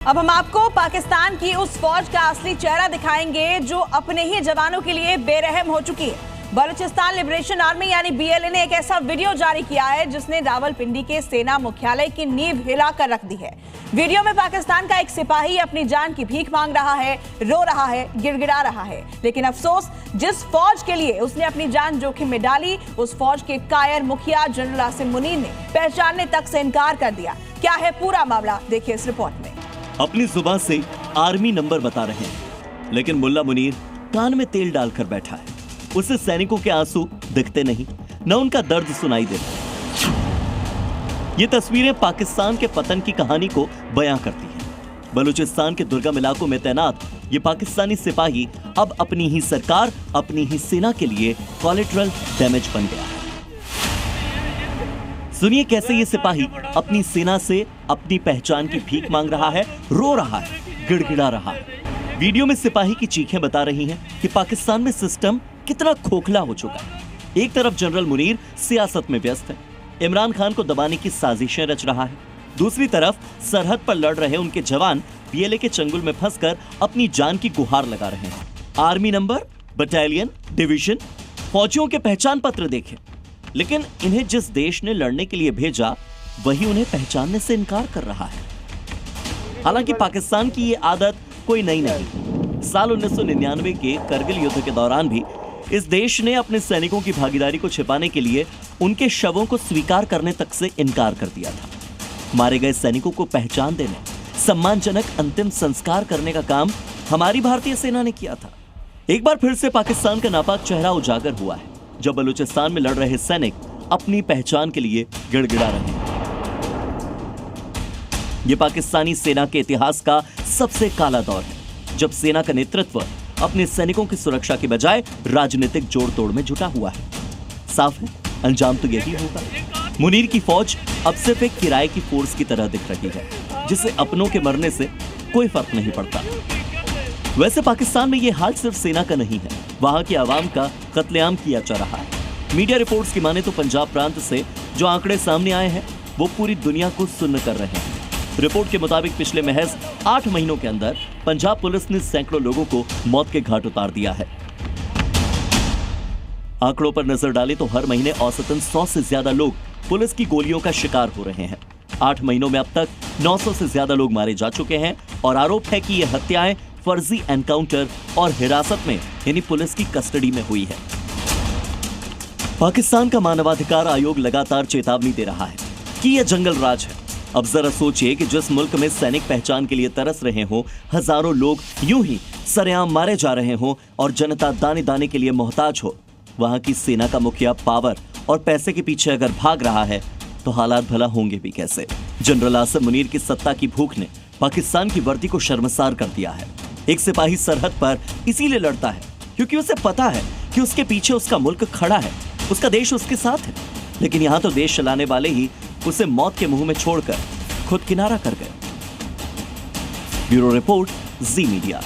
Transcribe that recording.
अब हम आपको पाकिस्तान की उस फौज का असली चेहरा दिखाएंगे जो अपने ही जवानों के लिए बेरहम हो चुकी है। बलूचिस्तान लिबरेशन आर्मी यानी बीएलए ने एक ऐसा वीडियो जारी किया है जिसने रावलपिंडी के सेना मुख्यालय की नींव हिलाकर रख दी है। वीडियो में पाकिस्तान का एक सिपाही अपनी जान की भीख मांग रहा है, रो रहा है, गिड़गिड़ा रहा है। लेकिन अफसोस, जिस फौज के लिए उसने अपनी जान जोखिम में डाली, उस फौज के कायर मुखिया जनरल आसिम मुनीर ने पहचानने तक से इनकार कर दिया। क्या है पूरा मामला, देखिए इस रिपोर्ट में। अपनी जुबान से आर्मी नंबर बता रहे हैं, लेकिन मुल्ला मुनीर कान में तेल डालकर बैठा है। उसे सैनिकों के आंसू दिखते नहीं, न उनका दर्द सुनाई देता। ये तस्वीरें पाकिस्तान के पतन की कहानी को बयां करती हैं। बलूचिस्तान के दुर्गम इलाकों में तैनात ये पाकिस्तानी सिपाही अब अपनी ही सरकार, अपनी ही सेना के लिए कोलेटरल डैमेज बन गया है। सुनिए कैसे ये सिपाही अपनी सेना से अपनी पहचान की भीख मांग रहा है, रो रहा है, गिड़गिड़ा रहा है। वीडियो में सिपाही की चीखें बता रही हैं कि पाकिस्तान में सिस्टम कितना खोखला हो चुका है। एक तरफ जनरल मुनीर सियासत में व्यस्त है, इमरान खान को दबाने की साजिशें रच रहा है। दूसरी तरफ सरहद पर लड़ रहे उनके जवान बीएलए के चंगुल में फंसकर अपनी जान की गुहार लगा रहे हैं। आर्मी नंबर, बटालियन, डिवीजन, फौजियों के पहचान पत्र देखें, लेकिन इन्हें जिस देश ने लड़ने के लिए भेजा वही उन्हें पहचानने से इनकार कर रहा है। हालांकि पाकिस्तान की ये आदत कोई नई नहीं। साल 1999 के करगिल युद्ध के दौरान भी इस देश ने अपने सैनिकों की भागीदारी को छिपाने के लिए उनके शवों को स्वीकार करने तक से इनकार कर दिया था। मारे गए सैनिकों को पहचान देने, सम्मानजनक अंतिम संस्कार करने का काम हमारी भारतीय सेना ने किया था। एक बार फिर से पाकिस्तान का नापाक चेहरा उजागर हुआ है, जब बलूचिस्तान में लड़ रहे सैनिक अपनी पहचान के लिए गिड़गिड़ा रहे हैं। यह पाकिस्तानी सेना के इतिहास का सबसे काला दौर है, जब सेना का नेतृत्व अपने सैनिकों की सुरक्षा के बजाय राजनीतिक जोड़ तोड़ में जुटा हुआ है। साफ है, अंजाम तो यही होगा। मुनीर की फौज अब सिर्फ एक किराए की फोर्स की तरह दिख रही है, जिसे अपनों के मरने से कोई फर्क नहीं पड़ता। वैसे पाकिस्तान में यह हाल सिर्फ सेना का नहीं है, वहां की आवाम का कत्लेआम किया जा रहा है। मीडिया रिपोर्ट्स की माने तो पंजाब प्रांत से जो आंकड़े सामने आए हैं वो पूरी दुनिया को सुन्न कर रहे हैं। रिपोर्ट के मुताबिक पिछले महज 8 महीनों के अंदर पंजाब पुलिस ने सैकड़ों लोगों को मौत के घाट उतार दिया है। आंकड़ों पर नजर डालें तो हर महीने औसतन 100 से ज्यादा लोग पुलिस की गोलियों का शिकार हो रहे हैं। 8 महीनों में अब तक 900 से ज्यादा लोग मारे जा चुके हैं और आरोप है कि ये हत्याएं फर्जी एनकाउंटर और हिरासत में यानी पुलिस की कस्टडी में हुई है। पाकिस्तान का मानवाधिकार आयोग लगातार चेतावनी दे रहा है कि यह जंगल राज है। अब जरा सोचिए कि जिस मुल्क में सैनिक पहचान के लिए तरस रहे हो, हजारों लोग यूं ही सरेआम मारे जा रहे हो और जनता दाने दाने के लिए मोहताज हो, वहां की सेना का मुखिया पावर और पैसे के पीछे अगर भाग रहा है तो हालात भला होंगे भी कैसे। जनरल आसिम मुनीर की सत्ता की भूख ने पाकिस्तान की वर्दी को शर्मसार कर दिया है। एक सिपाही सरहद पर इसीलिए लड़ता है क्योंकि उसे पता है कि उसके पीछे उसका मुल्क खड़ा है, उसका देश उसके साथ है। लेकिन यहां तो देश चलाने वाले ही उसे मौत के मुंह में छोड़कर खुद किनारा कर गए। ब्यूरो रिपोर्ट, जी मीडिया।